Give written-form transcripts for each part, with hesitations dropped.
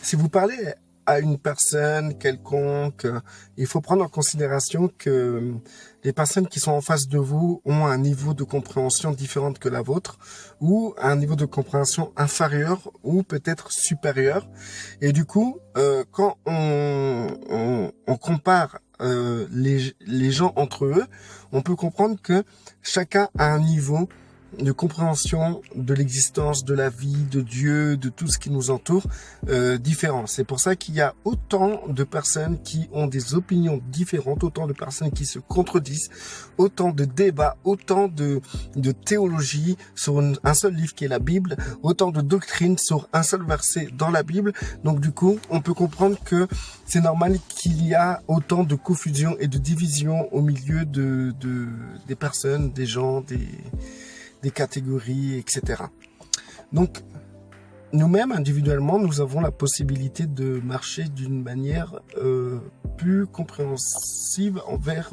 Si vous parlez à une personne quelconque, il faut prendre en considération que les personnes qui sont en face de vous ont un niveau de compréhension différent que la vôtre, ou un niveau de compréhension inférieur ou peut-être supérieur. Et du coup, quand on compare les gens entre eux, on peut comprendre que chacun a un niveau de compréhension de l'existence, de la vie, de Dieu, de tout ce qui nous entoure, différent. C'est pour ça qu'il y a autant de personnes qui ont des opinions différentes, autant de personnes qui se contredisent, autant de débats, autant de théologie sur un seul livre qui est la Bible, autant de doctrines sur un seul verset dans la Bible. Donc du coup, on peut comprendre que c'est normal qu'il y a autant de confusion et de division au milieu des personnes, des gens, des catégories, etc. Donc, nous-mêmes, individuellement, nous avons la possibilité de marcher d'une manière plus compréhensive envers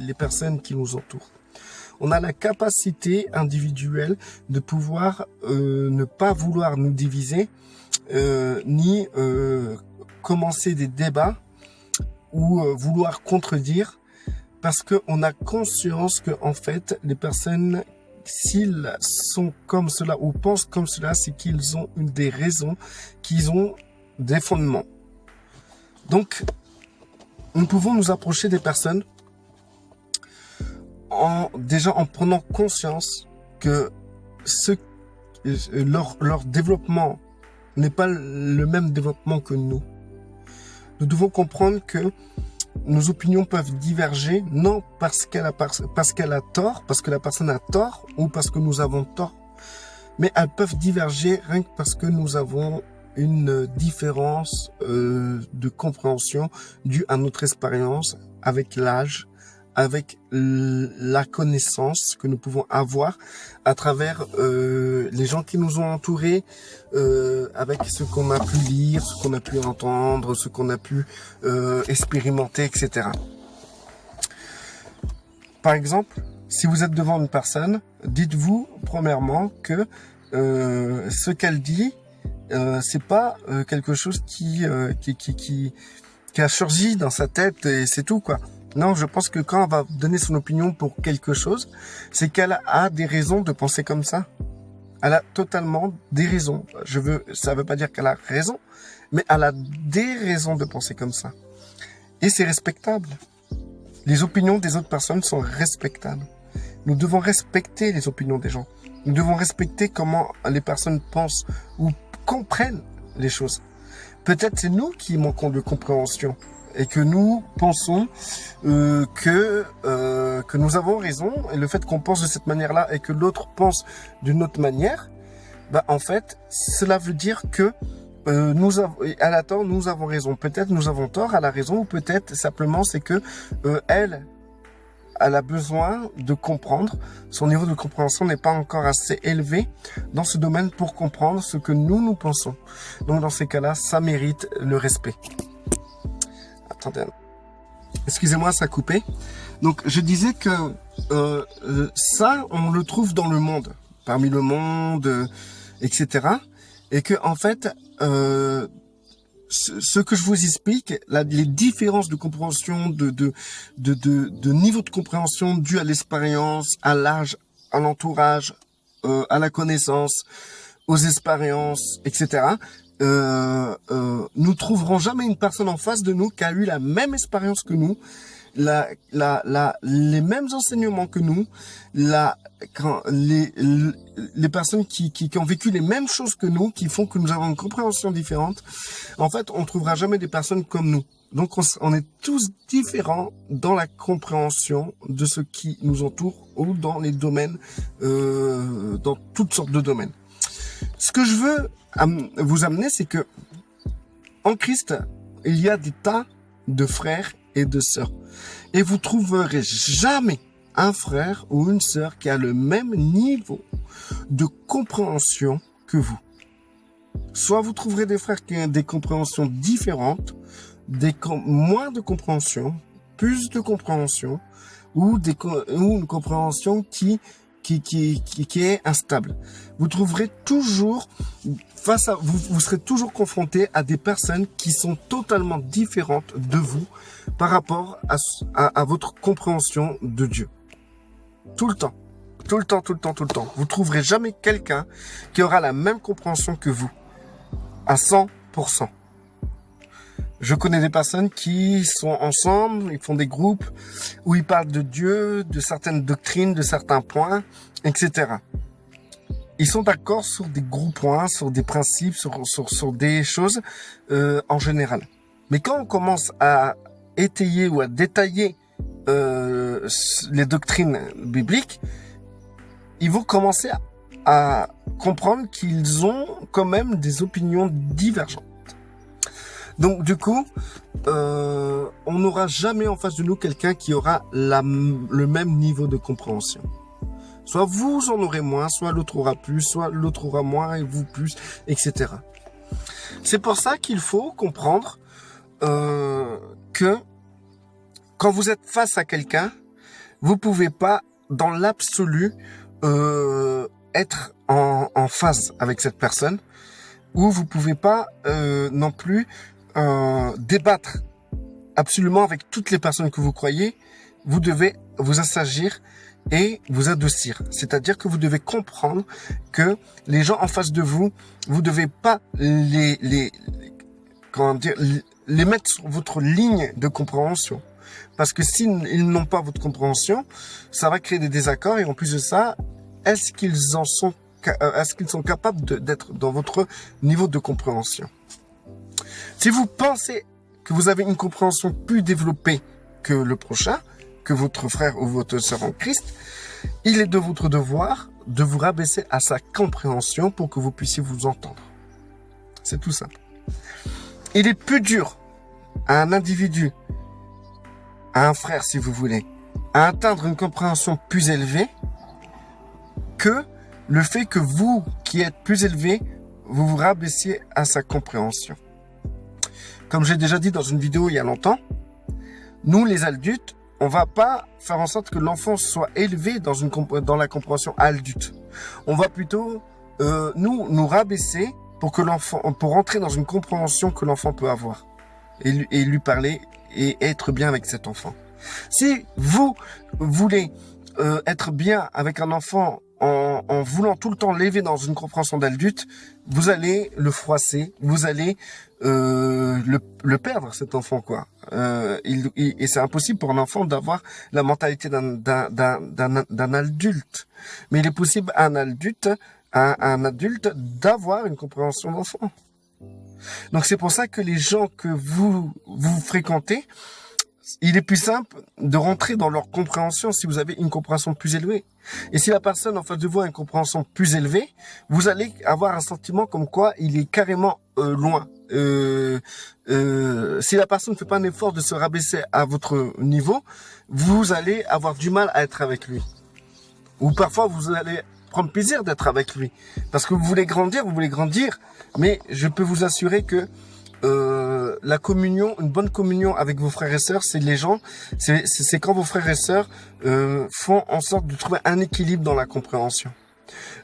les personnes qui nous entourent. On a la capacité individuelle de pouvoir ne pas vouloir nous diviser, ni commencer des débats ou vouloir contredire, parce qu'on a conscience que, en fait, les personnes, s'ils sont comme cela ou pensent comme cela, c'est qu'ils ont des raisons, qu'ils ont des fondements. Donc, nous pouvons nous approcher des personnes déjà en prenant conscience que leur développement n'est pas le même développement que nous. Nous devons comprendre que nos opinions peuvent diverger, non parce qu'elle a tort, parce que la personne a tort, ou parce que nous avons tort, mais elles peuvent diverger rien que parce que nous avons une différence de compréhension due à notre expérience, avec l'âge, avec la connaissance que nous pouvons avoir à travers les gens qui nous ont entourés, avec ce qu'on a pu lire, ce qu'on a pu entendre, ce qu'on a pu expérimenter, etc. Par exemple, si vous êtes devant une personne, dites-vous premièrement que ce qu'elle dit, c'est pas quelque chose qui a surgi dans sa tête et c'est tout, quoi. Non, je pense que quand elle va donner son opinion pour quelque chose, c'est qu'elle a des raisons de penser comme ça. Elle a totalement des raisons. Ça veut pas dire qu'elle a raison, mais elle a des raisons de penser comme ça. Et c'est respectable. Les opinions des autres personnes sont respectables. Nous devons respecter les opinions des gens. Nous devons respecter comment les personnes pensent ou comprennent les choses. Peut-être c'est nous qui manquons de compréhension et que nous pensons que nous avons raison, et le fait qu'on pense de cette manière-là et que l'autre pense d'une autre manière, bah en fait, cela veut dire que elle a tort, nous avons raison. Peut-être nous avons tort, elle a raison, ou peut-être simplement c'est que elle a besoin de comprendre. Son niveau de compréhension n'est pas encore assez élevé dans ce domaine pour comprendre ce que nous pensons. Donc dans ces cas-là, ça mérite le respect. Attendez. Excusez-moi, ça a coupé. Donc je disais que ça, on le trouve dans le monde, parmi le monde, etc. Et que en fait, ce que je vous explique, les différences de compréhension, de niveau de compréhension dû à l'expérience, à l'âge, à l'entourage, à la connaissance, aux expériences, etc. Nous trouverons jamais une personne en face de nous qui a eu la même expérience que nous, les mêmes enseignements que nous, les personnes qui ont vécu les mêmes choses que nous, qui font que nous avons une compréhension différente. En fait, on trouvera jamais des personnes comme nous. Donc, on est tous différents dans la compréhension de ce qui nous entoure ou dans les domaines, dans toutes sortes de domaines. Ce que je veux vous amener, c'est que en Christ, il y a des tas de frères et de sœurs. Et vous trouverez jamais un frère ou une sœur qui a le même niveau de compréhension que vous. Soit vous trouverez des frères qui ont des compréhensions différentes, moins de compréhension, plus de compréhension, ou une compréhension qui qui est instable. Vous trouverez toujours vous serez toujours confronté à des personnes qui sont totalement différentes de vous par rapport à votre compréhension de Dieu. Tout le temps. Tout le temps, tout le temps, tout le temps. Vous trouverez jamais quelqu'un qui aura la même compréhension que vous. À 100%. Je connais des personnes qui sont ensemble, ils font des groupes où ils parlent de Dieu, de certaines doctrines, de certains points, etc. Ils sont d'accord sur des gros points, sur des principes, sur des choses en général. Mais quand on commence à étayer ou à détailler les doctrines bibliques, ils vont commencer à comprendre qu'ils ont quand même des opinions divergentes. Donc du coup, on n'aura jamais en face de nous quelqu'un qui aura le même niveau de compréhension. Soit vous en aurez moins, soit l'autre aura plus, soit l'autre aura moins et vous plus, etc. C'est pour ça qu'il faut comprendre que quand vous êtes face à quelqu'un, vous pouvez pas, dans l'absolu, être en phase avec cette personne, ou vous pouvez pas non plus débattre absolument avec toutes les personnes que vous croyez. Vous devez vous assagir et vous adoucir. C'est-à-dire que vous devez comprendre que les gens en face de vous, vous devez pas les mettre sur votre ligne de compréhension. Parce que s'ils n'ont pas votre compréhension, ça va créer des désaccords. Et en plus de ça, est-ce qu'ils sont capables d'être dans votre niveau de compréhension? Si vous pensez que vous avez une compréhension plus développée que le prochain, que votre frère ou votre sœur en Christ, il est de votre devoir de vous rabaisser à sa compréhension pour que vous puissiez vous entendre. C'est tout simple. Il est plus dur à un individu, à un frère si vous voulez, à atteindre une compréhension plus élevée que le fait que vous, qui êtes plus élevé, vous vous rabaissiez à sa compréhension. Comme j'ai déjà dit dans une vidéo il y a longtemps, nous les adultes, on va pas faire en sorte que l'enfant soit élevé dans la compréhension adulte. On va plutôt nous rabaisser pour entrer dans une compréhension que l'enfant peut avoir et lui parler et être bien avec cet enfant. Si vous voulez être bien avec un enfant en voulant tout le temps l'élever dans une compréhension d'adulte, vous allez le froisser, vous allez le perdre, cet enfant, quoi. Et c'est impossible pour un enfant d'avoir la mentalité d'un adulte. Mais il est possible à un adulte d'avoir une compréhension d'enfant. Donc c'est pour ça que les gens que vous fréquentez, il est plus simple de rentrer dans leur compréhension si vous avez une compréhension plus élevée. Et si la personne en face de vous a une compréhension plus élevée, vous allez avoir un sentiment comme quoi il est carrément loin. Si la personne ne fait pas un effort de se rabaisser à votre niveau, vous allez avoir du mal à être avec lui. Ou parfois vous allez prendre plaisir d'être avec lui. Parce que vous voulez grandir, mais je peux vous assurer que la communion, une bonne communion avec vos frères et sœurs, c'est quand vos frères et sœurs font en sorte de trouver un équilibre dans la compréhension.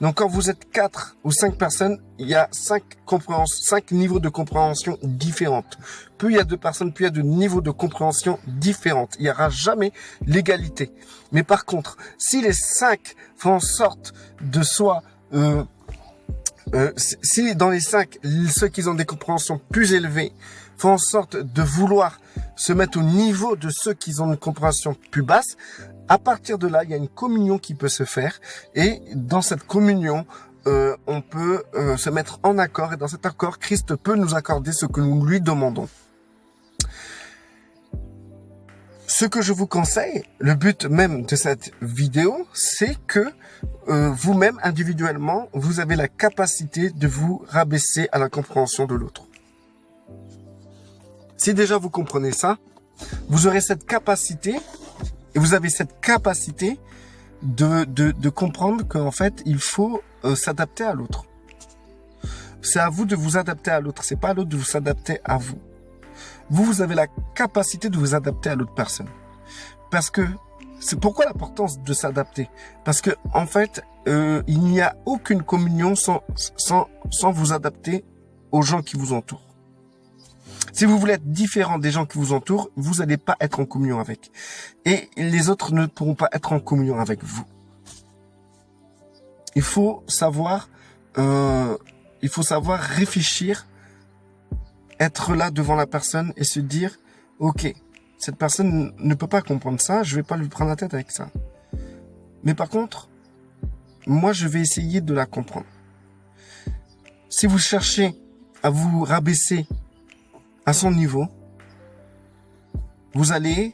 Donc quand vous êtes 4 ou 5 personnes, il y a 5 niveaux de compréhension différentes. Plus il y a de personnes, plus il y a de niveaux de compréhension différentes. Il n'y aura jamais l'égalité. Mais par contre, si les 5 font en sorte de soi si dans les 5, ceux qui ont des compréhensions plus élevées font en sorte de vouloir se mettre au niveau de ceux qui ont une compréhension plus basse, à partir de là, il y a une communion qui peut se faire. Et dans cette communion, on peut se mettre en accord. Et dans cet accord, Christ peut nous accorder ce que nous lui demandons. Ce que je vous conseille, le but même de cette vidéo, c'est que vous-même, individuellement, vous avez la capacité de vous rabaisser à la compréhension de l'autre. Si déjà vous comprenez ça, vous aurez cette capacité, et vous avez cette capacité de comprendre qu'en fait, il faut s'adapter à l'autre. C'est à vous de vous adapter à l'autre, c'est pas à l'autre de vous s'adapter à vous. Vous avez la capacité de vous adapter à l'autre personne. Parce que C'est pourquoi l'importance de s'adapter. Parce que en fait, il n'y a aucune communion sans vous adapter aux gens qui vous entourent. Si vous voulez être différent des gens qui vous entourent, vous n'allez pas être en communion avec. Et les autres ne pourront pas être en communion avec vous. Il faut savoir réfléchir, être là devant la personne et se dire, ok, cette personne ne peut pas comprendre ça, je vais pas lui prendre la tête avec ça. Mais par contre, moi je vais essayer de la comprendre. Si vous cherchez à vous rabaisser à son niveau, vous allez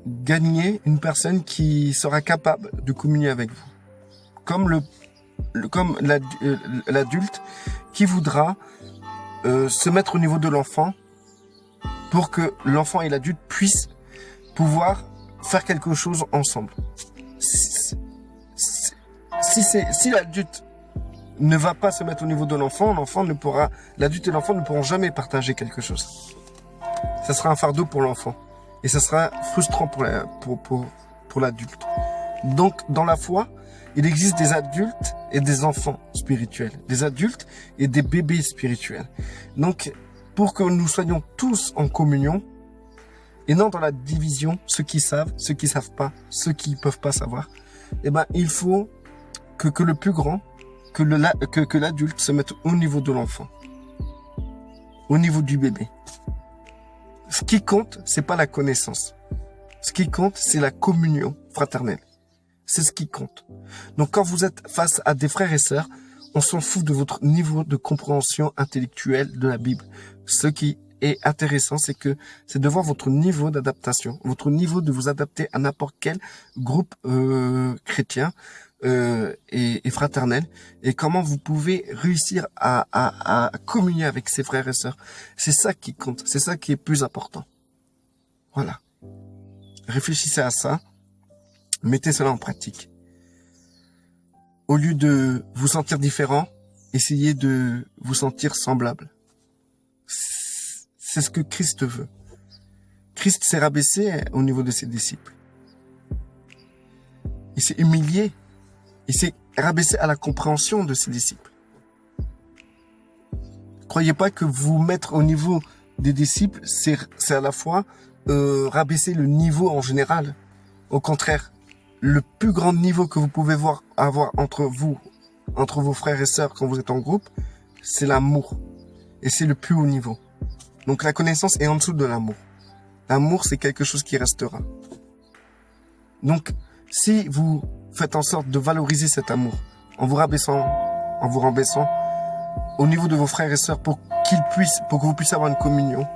gagner une personne qui sera capable de communier avec vous. Comme l'adulte qui voudra se mettre au niveau de l'enfant pour que l'enfant et l'adulte puissent pouvoir faire quelque chose ensemble. Si l'adulte ne va pas se mettre au niveau de l'enfant, l'adulte et l'enfant ne pourront jamais partager quelque chose. Ça sera un fardeau pour l'enfant et ça sera frustrant pour l'adulte. Donc, dans la foi, il existe des adultes et des enfants spirituels, des adultes et des bébés spirituels. Donc, pour que nous soyons tous en communion et non dans la division, ceux qui savent pas, ceux qui peuvent pas savoir, eh ben, il faut que le plus grand, que l'adulte se mette au niveau de l'enfant, au niveau du bébé. Ce qui compte, c'est pas la connaissance. Ce qui compte, c'est la communion fraternelle. C'est ce qui compte. Donc, quand vous êtes face à des frères et sœurs, on s'en fout de votre niveau de compréhension intellectuelle de la Bible. Ce qui est intéressant, c'est de voir votre niveau d'adaptation, votre niveau de vous adapter à n'importe quel groupe chrétien et fraternel, et comment vous pouvez réussir à communier avec ses frères et sœurs. C'est ça qui compte, c'est ça qui est plus important. Voilà. Réfléchissez à ça. Mettez cela en pratique. Au lieu de vous sentir différent, essayez de vous sentir semblable. C'est ce que Christ veut. Christ s'est rabaissé au niveau de ses disciples. Il s'est humilié. Il s'est rabaissé à la compréhension de ses disciples. Croyez pas que vous mettre au niveau des disciples, c'est à la fois rabaisser le niveau en général. Au contraire, le plus grand niveau que vous pouvez avoir entre vos frères et sœurs quand vous êtes en groupe, c'est l'amour. Et c'est le plus haut niveau. Donc la connaissance est en dessous de l'amour. L'amour, c'est quelque chose qui restera. Donc, si vous faites en sorte de valoriser cet amour, en vous rabaissant au niveau de vos frères et sœurs pour que vous puissiez avoir une communion,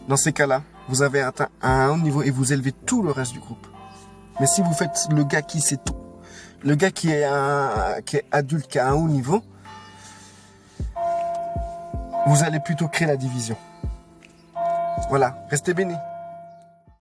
dans ces cas-là, vous avez atteint un haut niveau et vous élevez tout le reste du groupe. Mais si vous faites le gars qui sait tout, le gars qui est adulte, qui a un haut niveau, vous allez plutôt créer la division. Voilà, restez bénis.